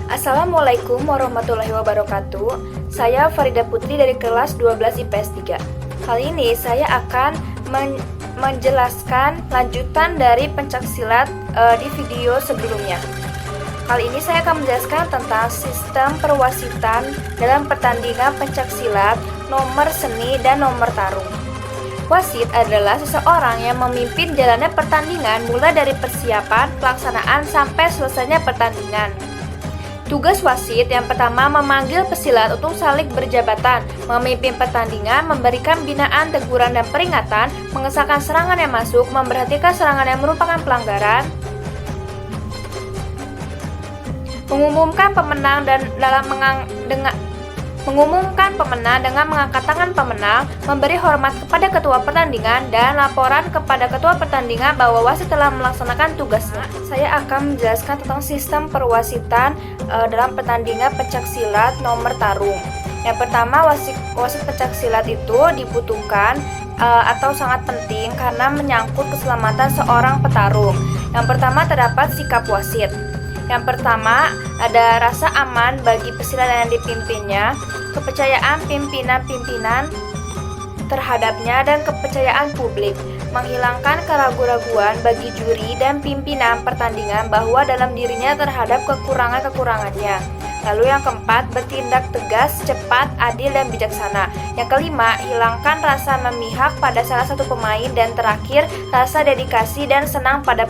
Assalamualaikum warahmatullahi wabarakatuh. Saya Farida Putri dari kelas 12 IPS 3. Kali ini saya akan menjelaskan lanjutan dari pencaksilat di video sebelumnya. Kali ini saya akan menjelaskan tentang sistem perwasitan dalam pertandingan pencaksilat, nomor seni, dan nomor tarung. Wasit adalah seseorang yang memimpin jalannya pertandingan mulai dari persiapan, pelaksanaan, sampai selesainya pertandingan. Tugas wasit yang pertama memanggil pesilat untuk saling berjabatan, memimpin pertandingan, memberikan binaan, teguran, dan peringatan, mengesahkan serangan yang masuk, memberhentikan serangan yang merupakan pelanggaran, mengumumkan pemenang dengan mengangkat tangan pemenang, memberi hormat kepada ketua pertandingan, dan laporan kepada ketua pertandingan bahwa wasit telah melaksanakan tugasnya. Saya akan menjelaskan tentang sistem perwasitan dalam pertandingan pencaksilat nomor tarung. Yang pertama, wasit pencaksilat itu dibutuhkan atau sangat penting karena menyangkut keselamatan seorang petarung. Yang pertama terdapat sikap wasit. Yang pertama, ada rasa aman bagi pesilat yang dipimpinnya, kepercayaan pimpinan-pimpinan terhadapnya, dan kepercayaan publik, menghilangkan keraguan-raguan bagi juri dan pimpinan pertandingan bahwa dalam dirinya terhadap kekurangan-kekurangannya. Lalu yang keempat, bertindak tegas, cepat, adil, dan bijaksana. Yang kelima, hilangkan rasa memihak pada salah satu pemain. Dan terakhir, rasa dedikasi dan senang pada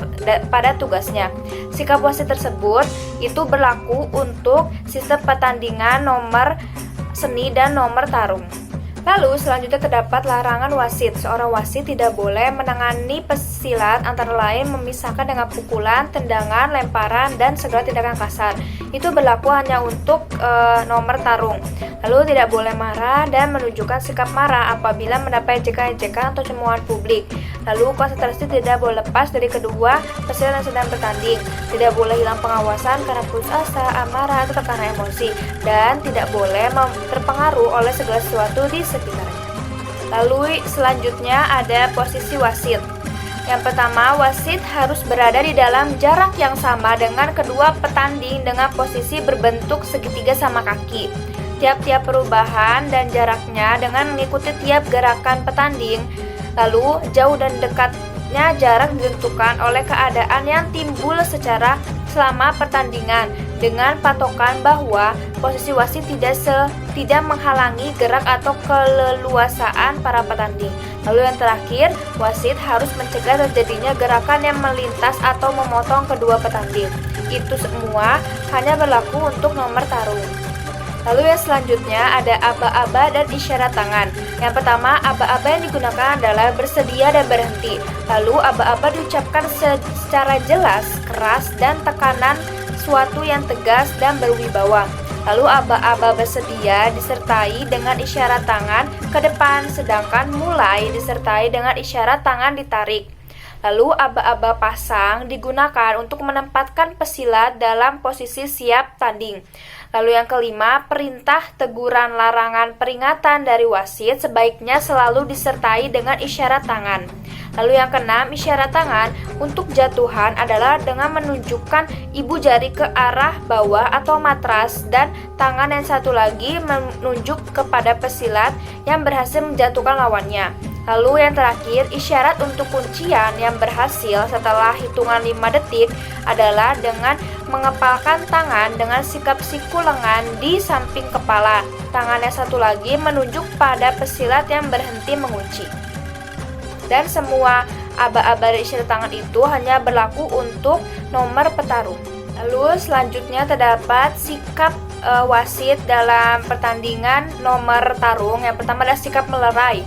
tugasnya. Sikap wasit tersebut itu berlaku untuk sistem pertandingan nomor seni dan nomor tarung. Lalu selanjutnya terdapat larangan wasit. Seorang wasit tidak boleh menangani pesilat antara lain memisahkan dengan pukulan, tendangan, lemparan, dan segala tindakan kasar. Itu berlaku hanya untuk nomor tarung. Lalu tidak boleh marah dan menunjukkan sikap marah apabila mendapat ejekan-ejekan atau cemoohan publik. Lalu konsentrasi tidak boleh lepas dari kedua pesilat yang sedang bertanding. Tidak boleh hilang pengawasan karena putus asa, amarah, atau karena emosi. Dan tidak boleh terpengaruh oleh segala sesuatu di sekitarnya. Lalu selanjutnya ada posisi wasit. Yang pertama, wasit harus berada di dalam jarak yang sama dengan kedua petanding dengan posisi berbentuk segitiga sama kaki. Tiap-tiap perubahan dan jaraknya dengan mengikuti tiap gerakan petanding. Lalu jauh dan dekatnya jarak ditentukan oleh keadaan yang timbul secara selama pertandingan dengan patokan bahwa posisi wasit tidak menghalangi gerak atau keleluasaan para petanding. Lalu yang terakhir, wasit harus mencegah terjadinya gerakan yang melintas atau memotong kedua petanding. Itu semua hanya berlaku untuk nomor tarung. Lalu yang selanjutnya ada aba-aba dan isyarat tangan. Yang pertama, aba-aba yang digunakan adalah bersedia dan berhenti. Lalu aba-aba diucapkan secara jelas, keras, dan tekanan suatu yang tegas dan berwibawa. Lalu aba-aba bersedia disertai dengan isyarat tangan ke depan, sedangkan mulai disertai dengan isyarat tangan ditarik. Lalu aba-aba pasang digunakan untuk menempatkan pesilat dalam posisi siap tanding. Lalu yang kelima, perintah, teguran, larangan, peringatan dari wasit sebaiknya selalu disertai dengan isyarat tangan. Lalu yang keenam, isyarat tangan untuk jatuhan adalah dengan menunjukkan ibu jari ke arah bawah atau matras dan tangan yang satu lagi menunjuk kepada pesilat yang berhasil menjatuhkan lawannya. Lalu yang terakhir, isyarat untuk kuncian yang berhasil setelah hitungan 5 detik adalah dengan mengepalkan tangan dengan sikap siku lengan di samping kepala. Tangan yang satu lagi menunjuk pada pesilat yang berhenti mengunci. Dan semua aba-aba dari isyarat tangan itu hanya berlaku untuk nomor petarung. Lalu selanjutnya terdapat sikap wasit dalam pertandingan nomor tarung. Yang pertama adalah sikap melerai.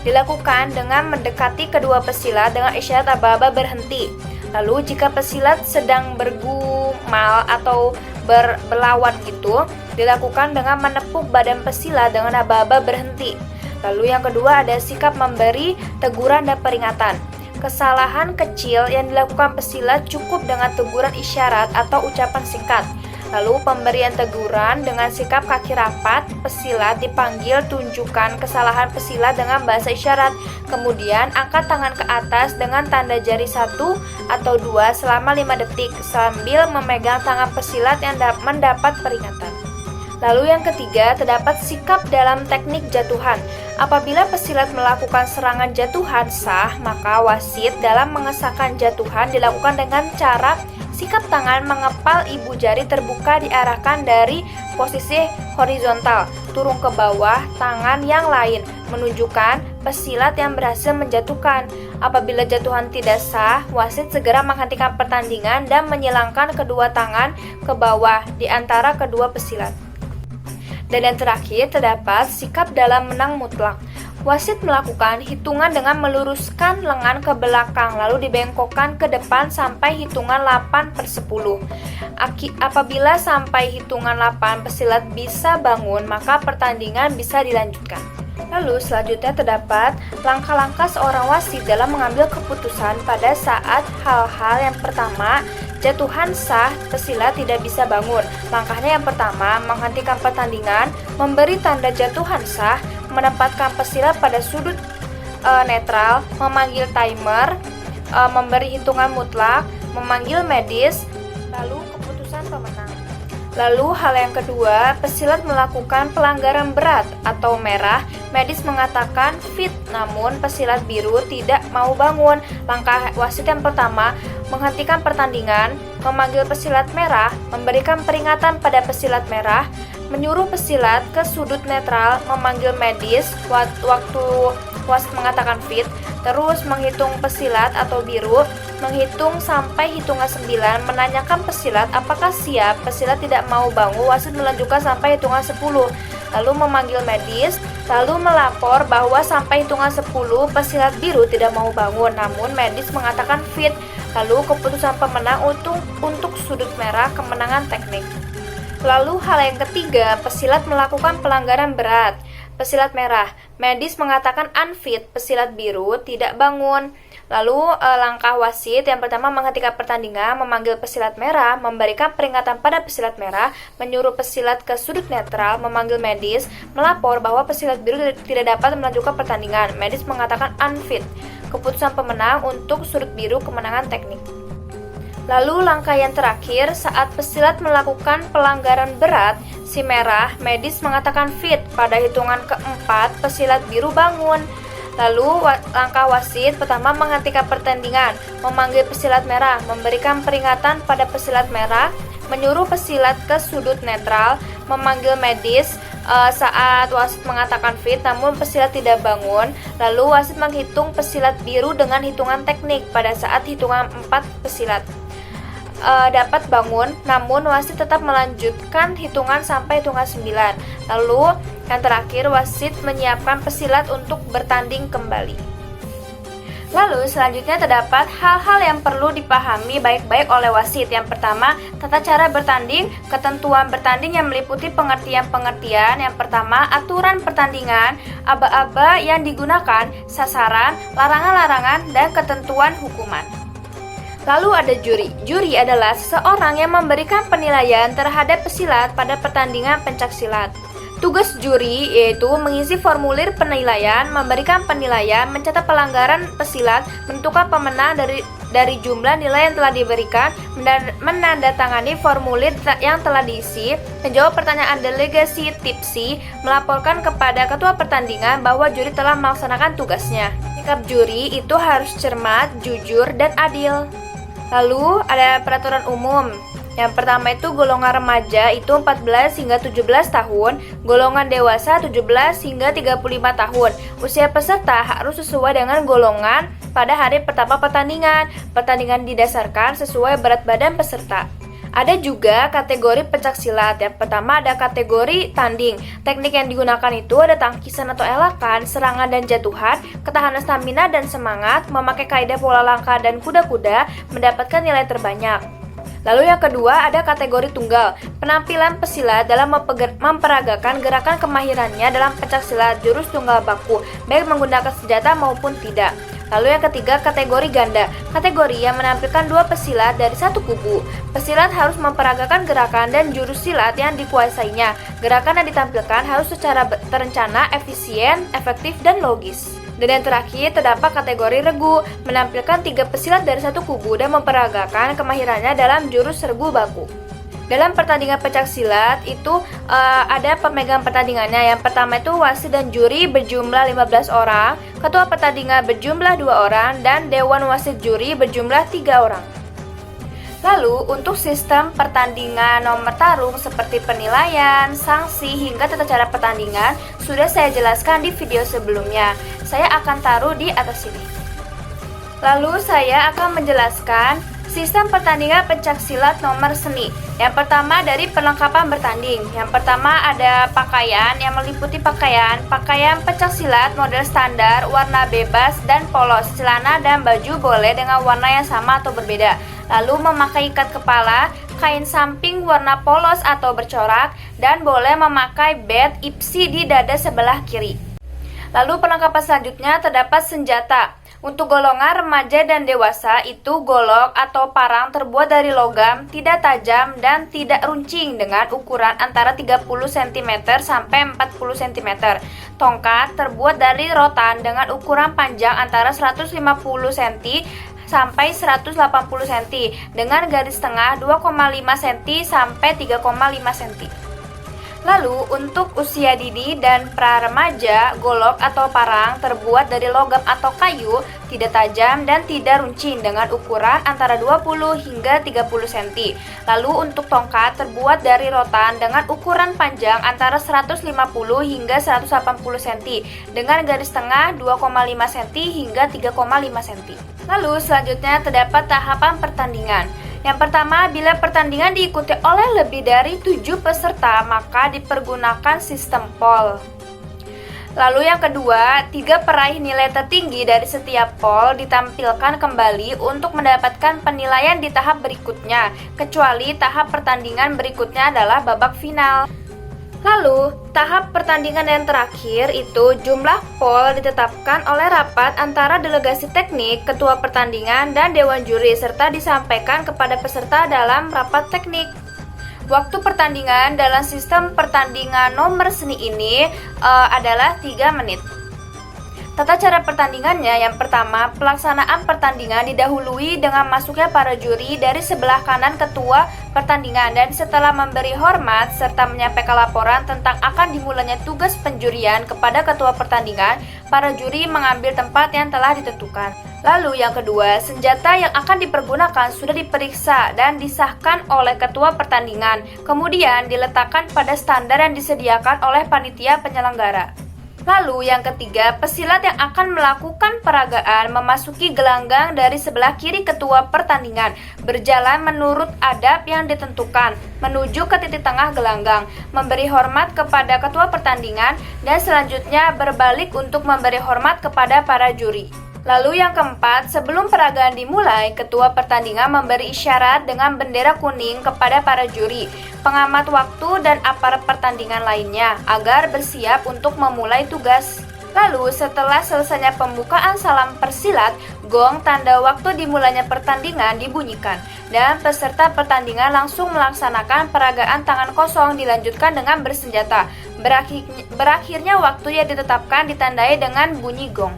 Dilakukan dengan mendekati kedua pesilat dengan isyarat aba-aba berhenti. Lalu jika pesilat sedang bergumal atau berlawan gitu, dilakukan dengan menepuk badan pesilat dengan aba-aba berhenti. Lalu yang kedua ada sikap memberi teguran dan peringatan. Kesalahan kecil yang dilakukan pesilat cukup dengan teguran isyarat atau ucapan singkat. Lalu pemberian teguran dengan sikap kaki rapat, pesilat dipanggil tunjukkan kesalahan pesilat dengan bahasa isyarat. Kemudian angkat tangan ke atas dengan tanda jari 1 atau 2 selama 5 detik sambil memegang tangan pesilat yang mendapat peringatan. Lalu yang ketiga, terdapat sikap dalam teknik jatuhan. Apabila pesilat melakukan serangan jatuhan sah, maka wasit dalam mengesahkan jatuhan dilakukan dengan cara sikap tangan mengepal ibu jari terbuka diarahkan dari posisi horizontal turun ke bawah tangan yang lain, menunjukkan pesilat yang berhasil menjatuhkan. Apabila jatuhan tidak sah, wasit segera menghentikan pertandingan dan menyilangkan kedua tangan ke bawah di antara kedua pesilat. Dan yang terakhir, terdapat sikap dalam menang mutlak. Wasit melakukan hitungan dengan meluruskan lengan ke belakang lalu dibengkokkan ke depan sampai hitungan 8/10. Apabila sampai hitungan 8 pesilat bisa bangun, maka pertandingan bisa dilanjutkan. Lalu selanjutnya terdapat langkah-langkah seorang wasit dalam mengambil keputusan pada saat hal-hal yang pertama, jatuhan sah, pesilat tidak bisa bangun. Langkahnya yang pertama, menghentikan pertandingan, memberi tanda jatuhan sah, menempatkan pesilat pada sudut netral, memanggil timer, memberi hitungan mutlak, memanggil medis, lalu keputusan pemenang. Lalu hal yang kedua, pesilat melakukan pelanggaran berat atau merah, medis mengatakan fit, namun pesilat biru tidak mau bangun. Langkah wasit yang pertama, menghentikan pertandingan, memanggil pesilat merah, memberikan peringatan pada pesilat merah, menyuruh pesilat ke sudut netral, memanggil medis waktu wasit mengatakan fit, terus menghitung pesilat atau biru, menghitung sampai hitungan 9, menanyakan pesilat apakah siap. Pesilat tidak mau bangun, wasit melanjutkan sampai hitungan 10, lalu memanggil medis, lalu melapor bahwa sampai hitungan 10 pesilat biru tidak mau bangun, namun medis mengatakan fit. Lalu keputusan pemenang untuk sudut merah, kemenangan teknik. Lalu hal yang ketiga, pesilat melakukan pelanggaran berat. Pesilat merah, medis mengatakan unfit, pesilat biru tidak bangun. Lalu langkah wasit yang pertama, menghentikan pertandingan, memanggil pesilat merah, memberikan peringatan pada pesilat merah, menyuruh pesilat ke sudut netral, memanggil medis, melapor bahwa pesilat biru tidak dapat melanjutkan pertandingan. Medis mengatakan unfit. Keputusan pemenang untuk sudut biru, kemenangan teknik. Lalu langkah yang terakhir, saat pesilat melakukan pelanggaran berat, si merah, medis mengatakan fit. Pada hitungan keempat, pesilat biru bangun. Lalu langkah wasit pertama, menghentikan pertandingan, memanggil pesilat merah, memberikan peringatan pada pesilat merah, menyuruh pesilat ke sudut netral, memanggil medis saat wasit mengatakan fit, namun pesilat tidak bangun. Lalu wasit menghitung pesilat biru dengan hitungan teknik. Pada saat hitungan 4 pesilat dapat bangun, namun wasit tetap melanjutkan hitungan sampai hitungan 9. Lalu yang terakhir, wasit menyiapkan pesilat untuk bertanding kembali. Lalu selanjutnya terdapat hal-hal yang perlu dipahami baik-baik oleh wasit. Yang pertama, tata cara bertanding, ketentuan bertanding yang meliputi pengertian-pengertian. Yang pertama, aturan pertandingan, aba-aba yang digunakan, sasaran, larangan-larangan, dan ketentuan hukuman. Lalu ada juri. Juri adalah seseorang yang memberikan penilaian terhadap pesilat pada pertandingan pencaksilat. Tugas juri yaitu mengisi formulir penilaian, memberikan penilaian, mencatat pelanggaran pesilat, menentukan pemenang dari jumlah nilai yang telah diberikan, menandatangani formulir yang telah diisi, menjawab pertanyaan delegasi tipsi, melaporkan kepada ketua pertandingan bahwa juri telah melaksanakan tugasnya. Sikap juri itu harus cermat, jujur, dan adil. Lalu ada peraturan umum. Yang pertama itu golongan remaja itu 14 hingga 17 tahun, golongan dewasa 17 hingga 35 tahun. Usia peserta harus sesuai dengan golongan pada hari pertama pertandingan. Pertandingan didasarkan sesuai berat badan peserta. Ada juga kategori pencaksilat. Yang pertama ada kategori tanding. Teknik yang digunakan itu ada tangkisan atau elakan, serangan dan jatuhan, ketahanan stamina dan semangat, memakai kaidah pola langkah dan kuda-kuda, mendapatkan nilai terbanyak. Lalu yang kedua ada kategori tunggal. Penampilan pesilat dalam memperagakan gerakan kemahirannya dalam pencaksilat, jurus tunggal baku, baik menggunakan senjata maupun tidak. Lalu yang ketiga, kategori ganda. Kategori yang menampilkan dua pesilat dari satu kubu. Pesilat harus memperagakan gerakan dan jurus silat yang dikuasainya. Gerakan yang ditampilkan harus secara terencana, efisien, efektif, dan logis. Dan yang terakhir, terdapat kategori regu, menampilkan tiga pesilat dari satu kubu dan memperagakan kemahirannya dalam jurus serbu baku. Dalam pertandingan pencak silat itu ada pemegang pertandingannya. Yang pertama itu wasit dan juri berjumlah 15 orang, ketua pertandingan berjumlah 2 orang, dan dewan wasit juri berjumlah 3 orang. Lalu untuk sistem pertandingan nomor tarung seperti penilaian, sanksi, hingga tata cara pertandingan sudah saya jelaskan di video sebelumnya. Saya akan taruh di atas sini. Lalu saya akan menjelaskan sistem pertandingan pencak silat nomor seni. Yang pertama dari perlengkapan bertanding. Yang pertama ada pakaian yang meliputi pakaian pencak silat model standar, warna bebas dan polos. Celana dan baju boleh dengan warna yang sama atau berbeda. Lalu memakai ikat kepala, kain samping warna polos atau bercorak, dan boleh memakai bed ipsi di dada sebelah kiri. Lalu perlengkapan selanjutnya terdapat senjata. Untuk golongan remaja dan dewasa itu golok atau parang terbuat dari logam, tidak tajam dan tidak runcing dengan ukuran antara 30 cm sampai 40 cm. Tongkat terbuat dari rotan dengan ukuran panjang antara 150 cm sampai 180 cm dengan garis tengah 2,5 cm sampai 3,5 cm. Lalu untuk usia dini dan pra-remaja, golok atau parang terbuat dari logam atau kayu, tidak tajam dan tidak runcing dengan ukuran antara 20 hingga 30 cm. Lalu untuk tongkat terbuat dari rotan dengan ukuran panjang antara 150 hingga 180 cm dengan garis tengah 2,5 cm hingga 3,5 cm. Lalu selanjutnya terdapat tahapan pertandingan. Yang pertama, bila pertandingan diikuti oleh lebih dari 7 peserta, maka dipergunakan sistem poll. Lalu yang kedua, 3 peraih nilai tertinggi dari setiap poll ditampilkan kembali untuk mendapatkan penilaian di tahap berikutnya, kecuali tahap pertandingan berikutnya adalah babak final. Lalu, tahap pertandingan yang terakhir itu jumlah poll ditetapkan oleh rapat antara delegasi teknik, ketua pertandingan, dan dewan juri, serta disampaikan kepada peserta dalam rapat teknik. Waktu pertandingan dalam sistem pertandingan nomor seni ini adalah 3 menit. Tata cara pertandingannya, yang pertama, pelaksanaan pertandingan didahului dengan masuknya para juri dari sebelah kanan ketua pertandingan, dan setelah memberi hormat serta menyampaikan laporan tentang akan dimulainya tugas penjurian kepada ketua pertandingan, para juri mengambil tempat yang telah ditentukan. Lalu yang kedua, senjata yang akan dipergunakan sudah diperiksa dan disahkan oleh ketua pertandingan, kemudian diletakkan pada standar yang disediakan oleh panitia penyelenggara. Lalu yang ketiga, pesilat yang akan melakukan peragaan memasuki gelanggang dari sebelah kiri ketua pertandingan, berjalan menurut adab yang ditentukan, menuju ke titik tengah gelanggang, memberi hormat kepada ketua pertandingan, dan selanjutnya berbalik untuk memberi hormat kepada para juri. Lalu yang keempat, sebelum peragaan dimulai, ketua pertandingan memberi isyarat dengan bendera kuning kepada para juri, pengamat waktu, dan aparat pertandingan lainnya agar bersiap untuk memulai tugas. Lalu setelah selesainya pembukaan salam persilat, gong tanda waktu dimulainya pertandingan dibunyikan, dan peserta pertandingan langsung melaksanakan peragaan tangan kosong dilanjutkan dengan bersenjata. Berakhirnya waktu yang ditetapkan ditandai dengan bunyi gong.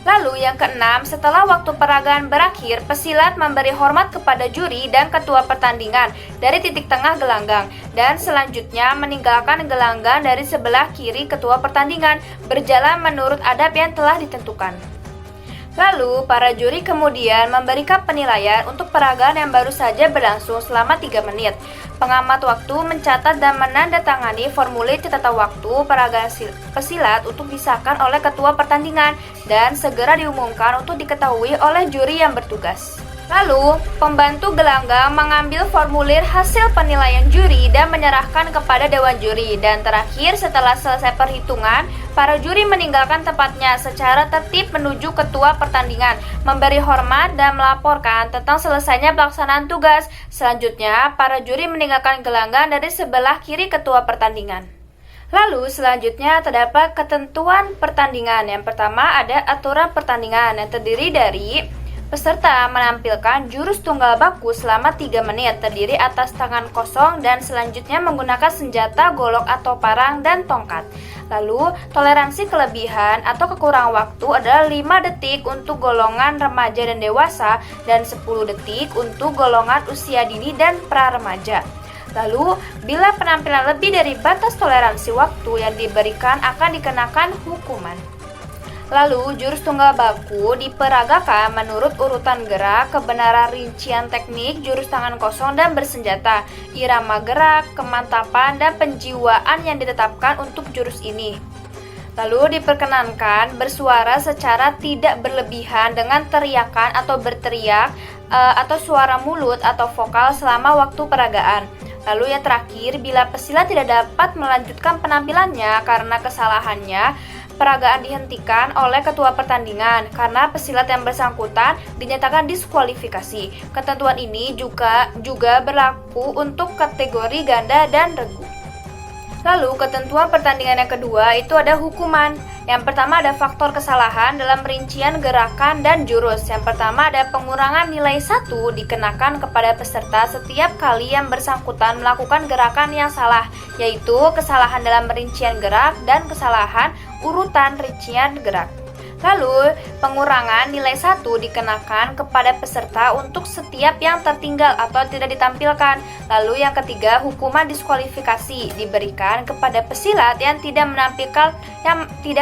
Lalu yang keenam, setelah waktu peragaan berakhir, pesilat memberi hormat kepada juri dan ketua pertandingan dari titik tengah gelanggang, dan selanjutnya meninggalkan gelanggang dari sebelah kiri ketua pertandingan, berjalan menurut adab yang telah ditentukan. Lalu, para juri kemudian memberikan penilaian untuk peragaan yang baru saja berlangsung selama 3 menit. Pengamat waktu mencatat dan menandatangani formulir catatan waktu peragaan pesilat untuk disahkan oleh ketua pertandingan dan segera diumumkan untuk diketahui oleh juri yang bertugas. Lalu, pembantu gelanggang mengambil formulir hasil penilaian juri dan menyerahkan kepada dewan juri. Dan terakhir, setelah selesai perhitungan, para juri meninggalkan tempatnya secara tertib menuju ketua pertandingan, memberi hormat dan melaporkan tentang selesainya pelaksanaan tugas. Selanjutnya, para juri meninggalkan gelanggang dari sebelah kiri ketua pertandingan. Lalu selanjutnya terdapat ketentuan pertandingan. Yang pertama ada aturan pertandingan yang terdiri dari peserta menampilkan jurus tunggal baku selama 3 menit terdiri atas tangan kosong dan selanjutnya menggunakan senjata, golok atau parang dan tongkat. Lalu toleransi kelebihan atau kekurangan waktu adalah 5 detik untuk golongan remaja dan dewasa dan 10 detik untuk golongan usia dini dan pra-remaja. Lalu, bila penampilan lebih dari batas toleransi waktu yang diberikan akan dikenakan hukuman. Lalu, jurus tunggal baku diperagakan menurut urutan gerak, kebenaran rincian teknik, jurus tangan kosong dan bersenjata, irama gerak, kemantapan, dan penjiwaan yang ditetapkan untuk jurus ini. Lalu diperkenankan bersuara secara tidak berlebihan dengan teriakan atau berteriak atau suara mulut atau vokal selama waktu peragaan. Lalu yang terakhir, bila pesilat tidak dapat melanjutkan penampilannya karena kesalahannya, peragaan dihentikan oleh ketua pertandingan karena pesilat yang bersangkutan dinyatakan diskualifikasi. Ketentuan ini juga berlaku untuk kategori ganda dan regu. Lalu ketentuan pertandingan yang kedua itu ada hukuman. Yang pertama ada faktor kesalahan dalam rincian gerakan dan jurus. Yang pertama ada pengurangan nilai 1 dikenakan kepada peserta setiap kali yang bersangkutan melakukan gerakan yang salah, yaitu kesalahan dalam rincian gerak dan kesalahan urutan rincian gerak. Lalu, pengurangan nilai 1 dikenakan kepada peserta untuk setiap yang tertinggal atau tidak ditampilkan. Lalu yang ketiga, hukuman diskualifikasi diberikan kepada pesilat yang tidak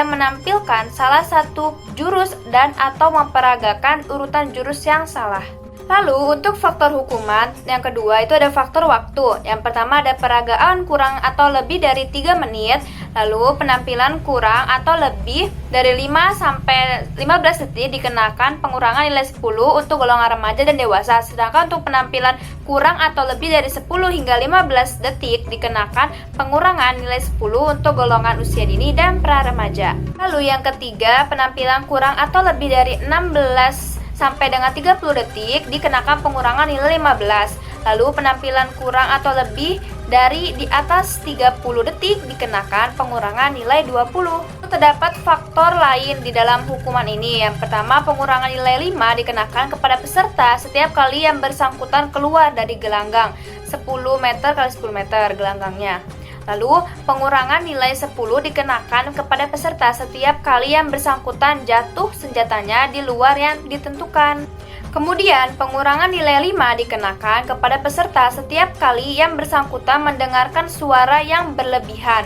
menampilkan salah satu jurus dan atau memperagakan urutan jurus yang salah. Lalu untuk faktor hukuman yang kedua itu ada faktor waktu. Yang pertama ada peragaan kurang atau lebih dari 3 menit. Lalu penampilan kurang atau lebih dari 5 sampai 15 detik dikenakan pengurangan nilai 10 untuk golongan remaja dan dewasa. Sedangkan untuk penampilan kurang atau lebih dari 10 hingga 15 detik dikenakan pengurangan nilai 10 untuk golongan usia dini dan pra-remaja. Lalu yang ketiga, penampilan kurang atau lebih dari 16 sampai dengan 30 detik dikenakan pengurangan nilai 15. Lalu penampilan kurang atau lebih dari di atas 30 detik dikenakan pengurangan nilai 20. Terdapat faktor lain di dalam hukuman ini. Yang pertama, pengurangan nilai 5 dikenakan kepada peserta setiap kali yang bersangkutan keluar dari gelanggang 10 meter x 10 meter gelanggangnya. Lalu, pengurangan nilai 10 dikenakan kepada peserta setiap kali yang bersangkutan jatuh senjatanya di luar yang ditentukan. Kemudian, pengurangan nilai 5 dikenakan kepada peserta setiap kali yang bersangkutan mendengarkan suara yang berlebihan.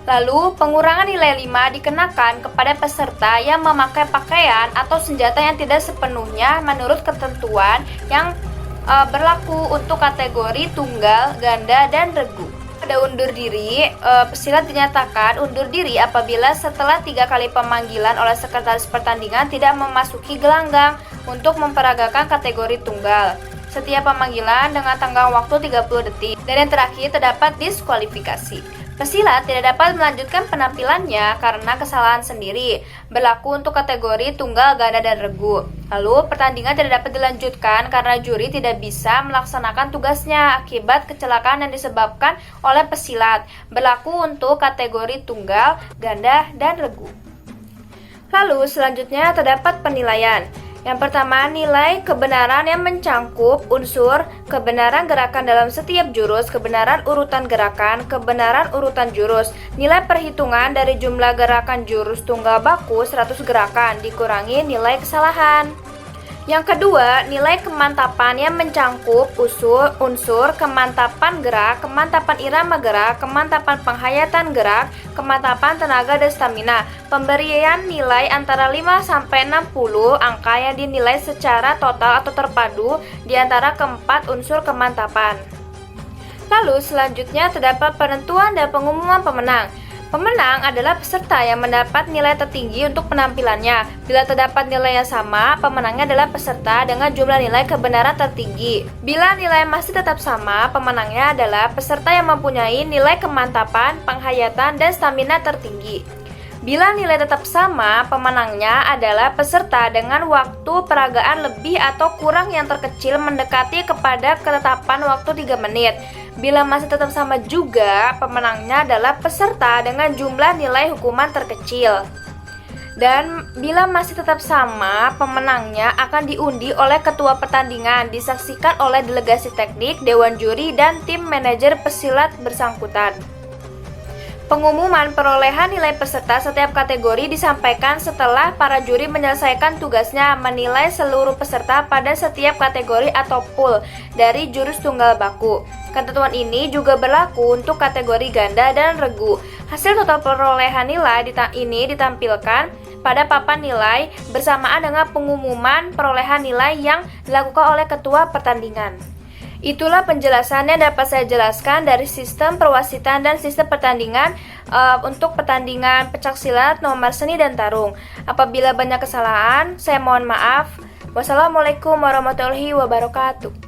Lalu, pengurangan nilai 5 dikenakan kepada peserta yang memakai pakaian atau senjata yang tidak sepenuhnya menurut ketentuan yang berlaku untuk kategori tunggal, ganda, dan regu. Pada undur diri, pesilat dinyatakan undur diri apabila setelah 3 kali pemanggilan oleh sekretaris pertandingan tidak memasuki gelanggang untuk memperagakan kategori tunggal. Setiap pemanggilan dengan tenggang waktu 30 detik. Dan yang terakhir terdapat diskualifikasi. Pesilat tidak dapat melanjutkan penampilannya karena kesalahan sendiri. Berlaku untuk kategori tunggal, ganda, dan regu. Lalu, pertandingan tidak dapat dilanjutkan karena juri tidak bisa melaksanakan tugasnya akibat kecelakaan yang disebabkan oleh pesilat. Berlaku untuk kategori tunggal, ganda, dan regu. Lalu, selanjutnya terdapat penilaian. Yang pertama, nilai kebenaran yang mencangkup unsur kebenaran gerakan dalam setiap jurus, kebenaran urutan gerakan, kebenaran urutan jurus. Nilai perhitungan dari jumlah gerakan jurus tunggal baku 100 gerakan, dikurangi nilai kesalahan. Yang kedua, nilai kemantapan yang mencangkup unsur kemantapan gerak, kemantapan irama gerak, kemantapan penghayatan gerak, kemantapan tenaga dan stamina. Pemberian nilai antara 5 sampai 60 angka yang dinilai secara total atau terpadu di antara keempat unsur kemantapan. Lalu selanjutnya terdapat penentuan dan pengumuman pemenang. Pemenang adalah peserta yang mendapat nilai tertinggi untuk penampilannya. Bila terdapat nilai yang sama, pemenangnya adalah peserta dengan jumlah nilai kebenaran tertinggi. Bila nilai masih tetap sama, pemenangnya adalah peserta yang mempunyai nilai kemantapan, penghayatan, dan stamina tertinggi. Bila nilai tetap sama, pemenangnya adalah peserta dengan waktu peragaan lebih atau kurang yang terkecil mendekati kepada ketetapan waktu 3 menit. Bila masih tetap sama juga, pemenangnya adalah peserta dengan jumlah nilai hukuman terkecil. Dan bila masih tetap sama, pemenangnya akan diundi oleh ketua pertandingan, disaksikan oleh delegasi teknik, dewan juri, dan tim manajer pesilat bersangkutan. Pengumuman perolehan nilai peserta setiap kategori disampaikan setelah para juri menyelesaikan tugasnya menilai seluruh peserta pada setiap kategori atau pool dari jurus tunggal baku. Ketentuan ini juga berlaku untuk kategori ganda dan regu. Hasil total perolehan nilai ini ditampilkan pada papan nilai bersamaan dengan pengumuman perolehan nilai yang dilakukan oleh ketua pertandingan. Itulah penjelasan yang dapat saya jelaskan dari sistem perwasitan dan sistem pertandingan untuk pertandingan pencaksilat nomor seni dan tarung. Apabila banyak kesalahan, saya mohon maaf. Wassalamualaikum warahmatullahi wabarakatuh.